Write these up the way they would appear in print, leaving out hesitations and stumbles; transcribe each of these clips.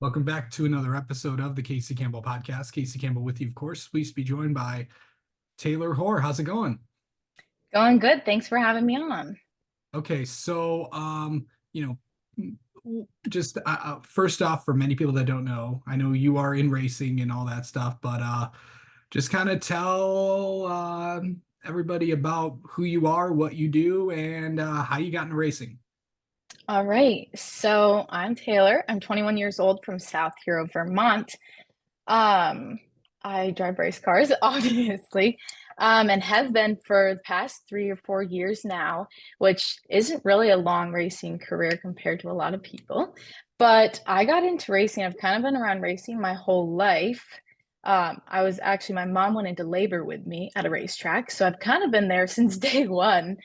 Welcome back to another episode of the Casey Campbell podcast. Casey Campbell with you, of course. Pleased to be joined by Taylor Hoar. How's it going? Going good. Thanks for having me on. Okay, just first off, for many people that don't know, I know you are in racing and all that stuff, but just kind of tell everybody about who you are, what you do, and how you got into racing. All right. So I'm Taylor. I'm 21 years old from South Hero, Vermont. Um, I drive race cars, obviously, and have been for the past 3 or 4 years now, which isn't really a long racing career compared to a lot of people. But I got into racing. I've kind of been around racing my whole life. My mom went into labor with me at a racetrack, so I've kind of been there since day one.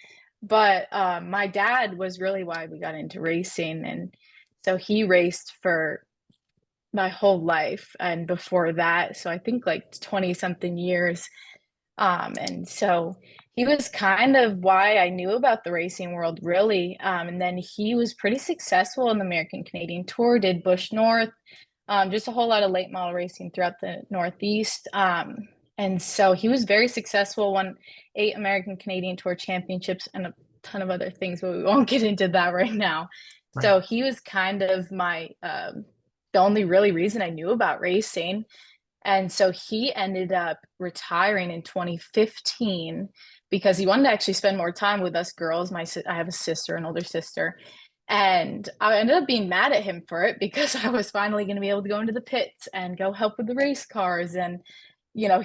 But my dad was really why we got into racing, and so he raced for my whole life and before that, so I think like 20 something years. And so he was kind of why I knew about the racing world, really. And then he was pretty successful in the American Canadian Tour, did Bush North, just a whole lot of late model racing throughout the Northeast. And so he was very successful, won 8 American Canadian Tour championships and a ton of other things, but we won't get into that right now. Right. So he was kind of my the only really reason I knew about racing. And so he ended up retiring in 2015 because he wanted to actually spend more time with us girls. I have a sister, an older sister, and I ended up being mad at him for it because I was finally going to be able to go into the pits and go help with the race cars. And,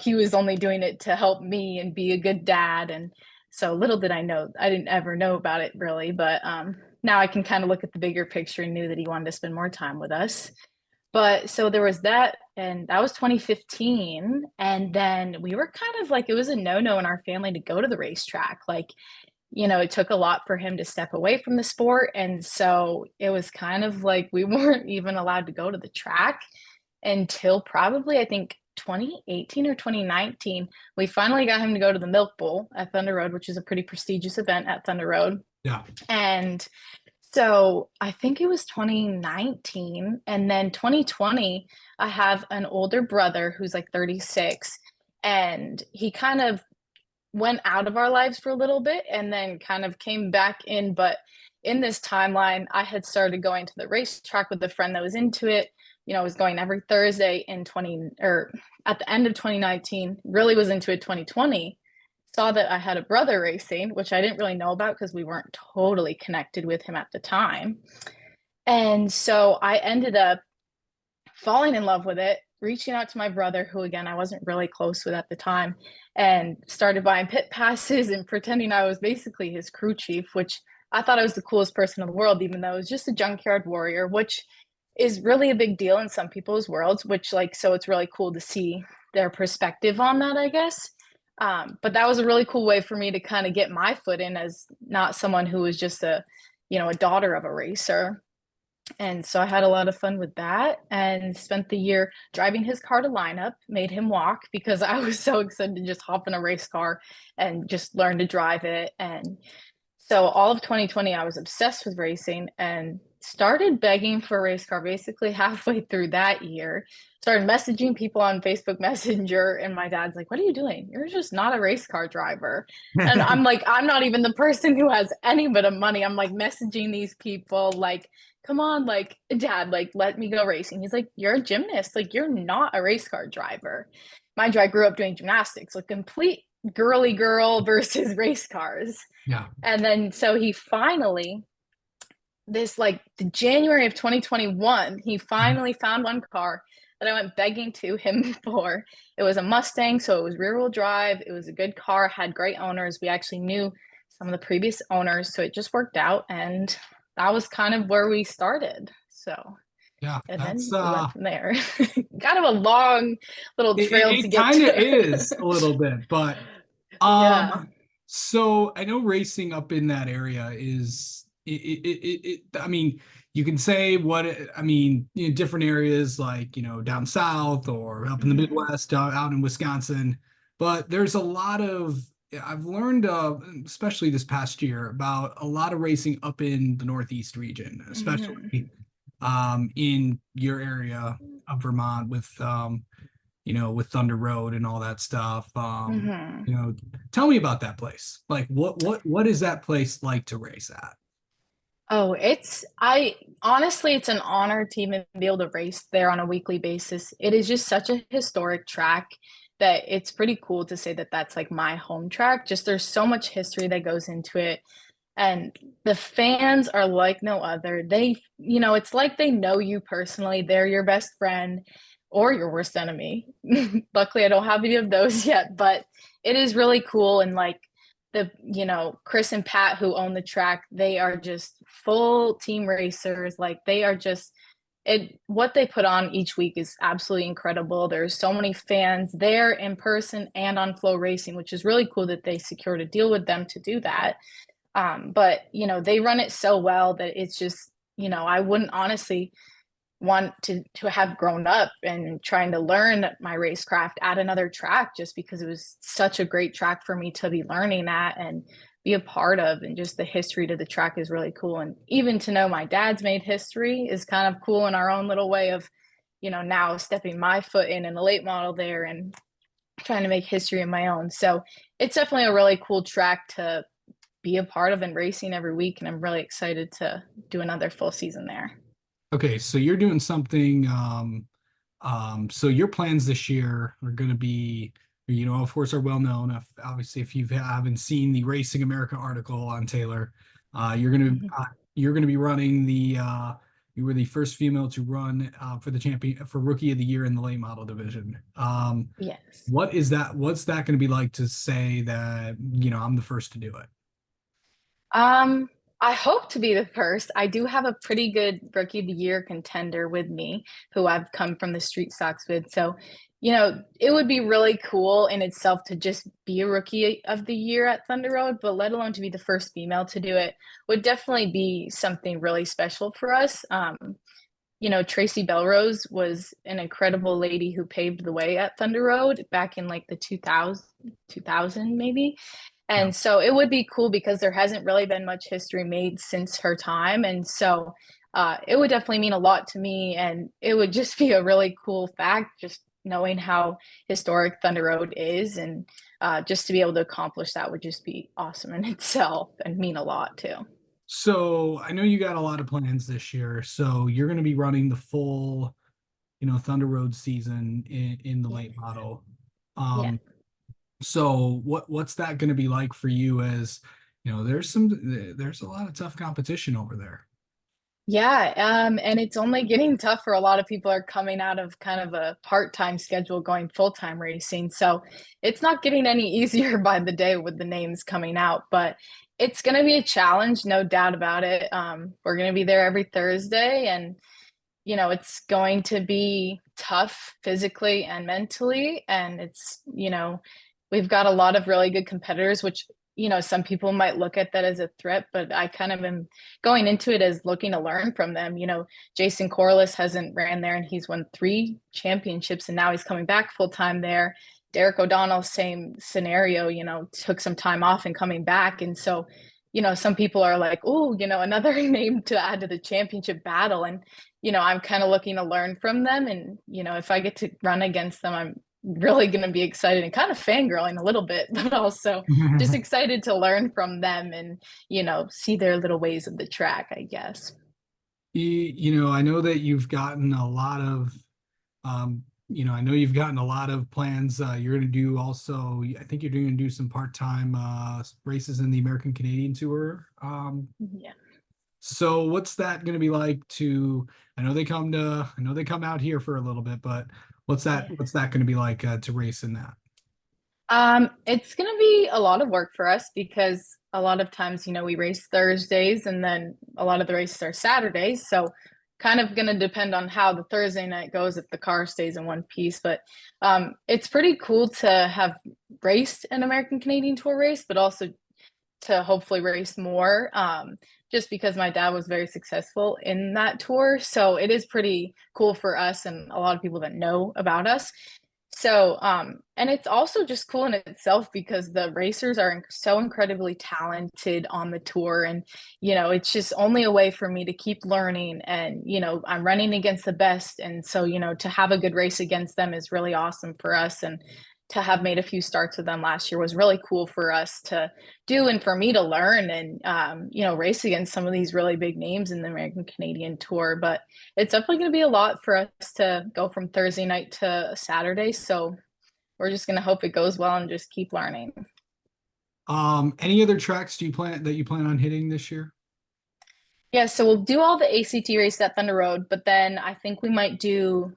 he was only doing it to help me and be a good dad. And so little did I know, I didn't ever know about it really, but now I can kind of look at the bigger picture and knew that he wanted to spend more time with us. But so there was that, and that was 2015. And then we were kind of like, it was a no-no in our family to go to the racetrack. Like, it took a lot for him to step away from the sport. And so it was kind of like we weren't even allowed to go to the track until probably, I think, 2018 or 2019. We finally got him to go to the Milk Bowl at Thunder Road, which is a pretty prestigious event at Thunder Road. Yeah. And so I think it was 2019. And then 2020, I have an older brother who's like 36. And he kind of went out of our lives for a little bit and then kind of came back in. But in this timeline, I had started going to the racetrack with a friend that was into it. I was going every Thursday in 20 or at the end of 2019, really was into it 2020. Saw that I had a brother racing, which I didn't really know about because we weren't totally connected with him at the time. And so I ended up falling in love with it, reaching out to my brother, who again I wasn't really close with at the time, and started buying pit passes and pretending I was basically his crew chief, which I thought I was the coolest person in the world, even though I was just a junkyard warrior, which is really a big deal in some people's worlds, which like so it's really cool to see their perspective on that, I guess. But that was a really cool way for me to kind of get my foot in as not someone who was just a daughter of a racer. And so I had a lot of fun with that and spent the year driving his car to lineup, made him walk because I was so excited to just hop in a race car and just learn to drive it. And so all of 2020, I was obsessed with racing and started begging for a race car basically halfway through that year. Started messaging people on Facebook Messenger, and my dad's like, "What are you doing? You're just not a race car driver." And I'm like, "I'm not even the person who has any bit of money." I'm like messaging these people, like, "Come on, like, dad, like, let me go racing." He's like, "You're a gymnast. Like, you're not a race car driver." Mind you, I grew up doing gymnastics, like complete girly girl versus race cars. Yeah. And then so he finally, this like the January of 2021, he finally found one car that I went begging to him for. It was a Mustang, so it was rear wheel drive. It was a good car, had great owners. We actually knew some of the previous owners, so it just worked out. And that was kind of where we started. So, Yeah. and That's then we went from there. Kind of a long little it, it, trail to it get kind of to. is a little bit, but Yeah. so I know racing up in that area is I mean, you can say I mean, different areas like, down south or up in the Mhm. Midwest, out in Wisconsin, but there's a lot of I've learned, especially this past year, about a lot of racing up in the Northeast region, Mhm. especially. in your area of Vermont with with Thunder Road and all that stuff. Hmm. Tell me about that place. Like what is that place like to race at? Oh, I honestly, it's an honor to even be able to race there on a weekly basis. It is just such a historic track that it's pretty cool to say that that's like my home track. Just there's so much history that goes into it. And the fans are like no other. It's like they know you personally. They're your best friend or your worst enemy. Luckily, I don't have any of those yet, but it is really cool. And like Chris and Pat who own the track, they are just full team racers. Like they are just what they put on each week is absolutely incredible. There's so many fans there in person and on Flow Racing, which is really cool that they secured a deal with them to do that. But they run it so well that it's just, I wouldn't honestly want to have grown up and trying to learn my racecraft at another track just because it was such a great track for me to be learning at and be a part of. And just the history to the track is really cool. And even to know my dad's made history is kind of cool in our own little way of, now stepping my foot in a late model there and trying to make history of my own. So it's definitely a really cool track to be a part of and racing every week. And I'm really excited to do another full season there. Okay, so you're doing something. So your plans this year are going to be, of course, are well known. Obviously, if you haven't seen the Racing America article on Taylor, Mhm. you're gonna be running the. You were the first female to run for the champion for Rookie of the Year in the late model division. Yes. What is that? What's that going to be like to say that I'm the first to do it? Um, I hope to be the first. I do have a pretty good rookie of the year contender with me who I've come from the street stocks with. So, it would be really cool in itself to just be a rookie of the year at Thunder Road, but let alone to be the first female to do it would definitely be something really special for us. Tracy Belrose was an incredible lady who paved the way at Thunder Road back in like the 2000 maybe. Yeah. And so it would be cool because there hasn't really been much history made since her time. And so it would definitely mean a lot to me. And it would just be a really cool fact, just knowing how historic Thunder Road is. And just to be able to accomplish that would just be awesome in itself and mean a lot too. So I know you got a lot of plans this year. So you're going to be running the full, Thunder Road season in the Yeah. late model. Yeah. So what's that going to be like for you as, there's a lot of tough competition over there. Yeah, and it's only getting tougher. A lot of people are coming out of kind of a part-time schedule going full-time racing. So it's not getting any easier by the day with the names coming out, but it's going to be a challenge, no doubt about it. We're going to be there every Thursday, and it's going to be tough physically and mentally. And we've got a lot of really good competitors, which, some people might look at that as a threat, but I kind of am going into it as looking to learn from them. Jason Corliss hasn't ran there and he's won 3 championships and now he's coming back full time there. Derek O'Donnell, same scenario, took some time off and coming back. And so, some people are like, oh, another name to add to the championship battle. And I'm kind of looking to learn from them. And, if I get to run against them, I'm really going to be excited and kind of fangirling a little bit, but also just excited to learn from them and, see their little ways of the track, I guess. I know that you've gotten a lot of, I know you've gotten a lot of plans. You're going to do also, I think you're going to do some part-time races in the American Canadian Tour. Yeah. So what's that going to be like to, I know they come out here for a little bit, but Yeah. what's that going to be like to race in that? It's gonna be a lot of work for us because a lot of times, we race Thursdays and then a lot of the races are Saturdays. So kind of gonna depend on how the Thursday night goes if the car stays in one piece. But it's pretty cool to have raced an American Canadian Tour race, but also to hopefully race more. Just because my dad was very successful in that tour. So it is pretty cool for us and a lot of people that know about us. And it's also just cool in itself because the racers are so incredibly talented on the tour. And, it's just only a way for me to keep learning. And, I'm running against the best. And so, to have a good race against them is really awesome for us. And to have made a few starts with them last year was really cool for us to do and for me to learn and, race against some of these really big names in the American Canadian Tour. But it's definitely going to be a lot for us to go from Thursday night to Saturday. So we're just going to hope it goes well and just keep learning. Any other tracks do you plan on hitting this year? Yeah, so we'll do all the ACT race at Thunder Road, but then I think we might do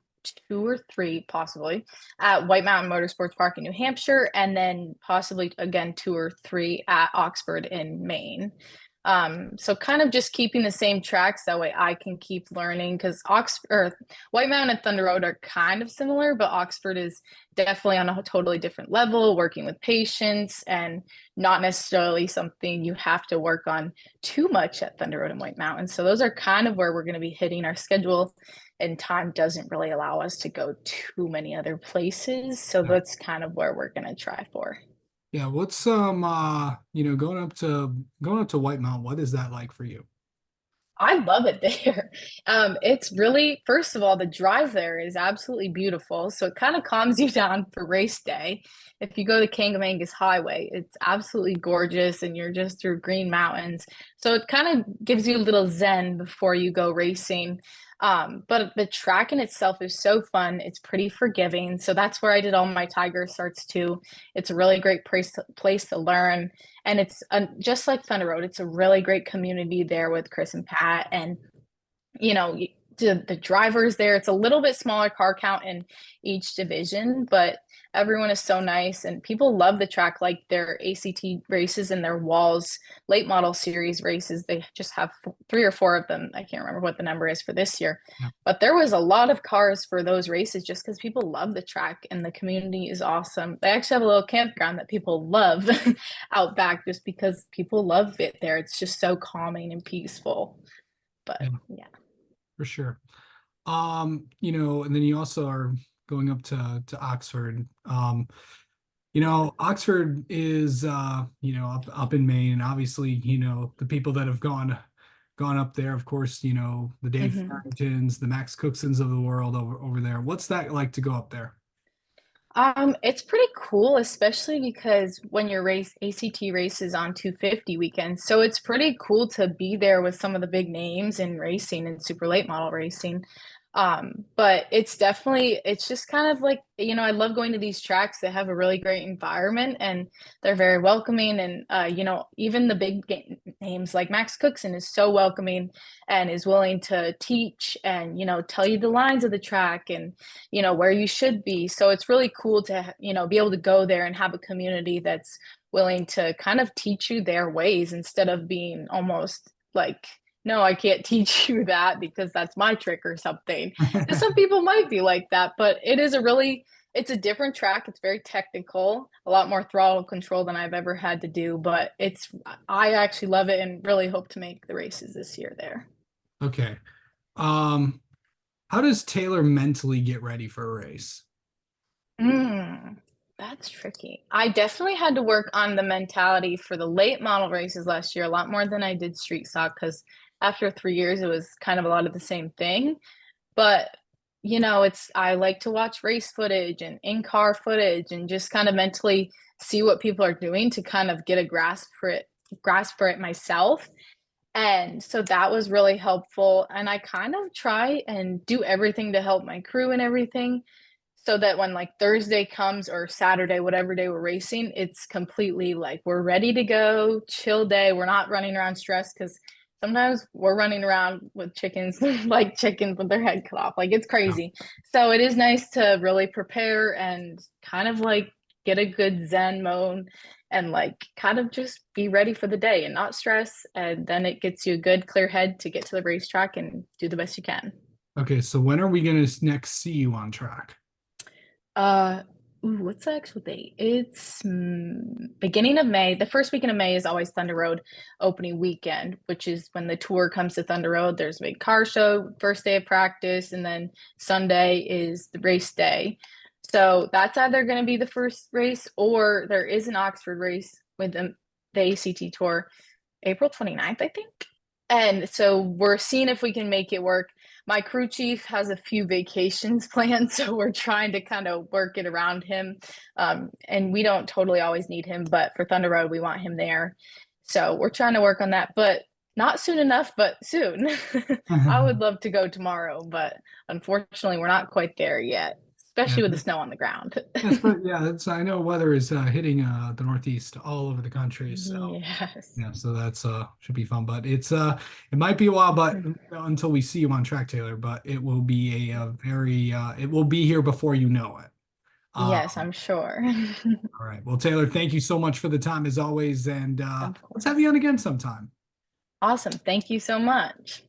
two or three possibly at White Mountain Motorsports Park in New Hampshire, and then possibly again two or three at Oxford in Maine. So kind of just keeping the same tracks that way I can keep learning because Oxford or White Mountain and Thunder Road are kind of similar, but Oxford is definitely on a totally different level, working with patience and not necessarily something you have to work on too much at Thunder Road and White Mountain. So those are kind of where we're going to be hitting our schedule, and time doesn't really allow us to go too many other places. So Yeah. that's kind of where we're going to try for. Yeah, what's going up to White Mountain, what is that like for you? I love it there. It's really, first of all, the drive there is absolutely beautiful. So it kind of calms you down for race day. If you go to Kangamangas Highway, it's absolutely gorgeous and you're just through green mountains. So it kind of gives you a little zen before you go racing. But the track in itself is so fun. It's pretty forgiving. So that's where I did all my Tiger starts too. It's a really great place to learn. And it's just like Thunder Road, it's a really great community there with Chris and Pat. And you know, the drivers there. It's a little bit smaller car count in each division, but everyone is so nice and people love the track, like their ACT races and their Walls late model series races. They just have three or four of them. I can't remember what the number is for this year, Yeah. but there was a lot of cars for those races just because people love the track and the community is awesome. They actually have a little campground that people love out back just because people love it there. It's just so calming and peaceful. But Yeah, yeah. for sure. And then you also are going up to Oxford. Oxford is up in Maine, and obviously, the people that have gone up there, of course, the Dave Mhm. Farringtons, the Max Cooksons of the world over there. What's that like to go up there? It's pretty cool, especially because when your race ACT races on 250 weekends. So it's pretty cool to be there with some of the big names in racing and super late model racing. But it's just kind of like, I love going to these tracks that have a really great environment and they're very welcoming. And, even the names like Max Cookson is so welcoming and is willing to teach and, tell you the lines of the track and, where you should be. So it's really cool to, be able to go there and have a community that's willing to kind of teach you their ways instead of being almost like, no, I can't teach you that because that's my trick or something. And some people might be like that, but it's a different track. It's very technical, a lot more throttle control than I've ever had to do, but I actually love it and really hope to make the races this year there. Okay. Um, how does Taylor mentally get ready for a race? Mm, that's tricky. I definitely had to work on the mentality for the late model races last year a lot more than I did street stock because after 3 years, it was kind of a lot of the same thing. But, I like to watch race footage and in-car footage and just kind of mentally see what people are doing to kind of get a grasp for it myself. And so that was really helpful. And I kind of try and do everything to help my crew and everything so that when like Thursday comes or Saturday, whatever day we're racing, it's completely like we're ready to go, chill day. We're not running around stressed because sometimes we're running around with chickens, like chickens with their head cut off. Like it's Yeah. crazy. So it is nice to really prepare and kind of like get a good Zen mode and like kind of just be ready for the day and not stress. And then it gets you a good clear head to get to the racetrack and do the best you can. Okay, so when are we gonna next see you on track? Uh, what's the actual date? It's beginning of May. The first weekend of May is always Thunder Road opening weekend, which is when the tour comes to Thunder Road. There's a big car show, first day of practice, and then Sunday is the race day. So that's either going to be the first race, or there is an Oxford race with the ACT Tour April 29th, I think. And so we're seeing if we can make it work. My crew chief has a few vacations planned, so we're trying to kind of work it around him. And we don't totally always need him, but for Thunder Road, we want him there. So we're trying to work on that, but not soon enough, but soon. I would love to go tomorrow, but unfortunately, we're not quite there yet, Yeah, especially with the snow on the ground. that's but yeah, that's I know weather is hitting the Northeast all over the country. So Yes. yeah, so that's should be fun. But it's it might be a while, but until we see you on track, Taylor. But it will be a, very it will be here before you know it. Yes, Um, I'm sure. all right. Well, Taylor, thank you so much for the time as always, and Of let's have course. you on again sometime. Awesome. Thank you so much.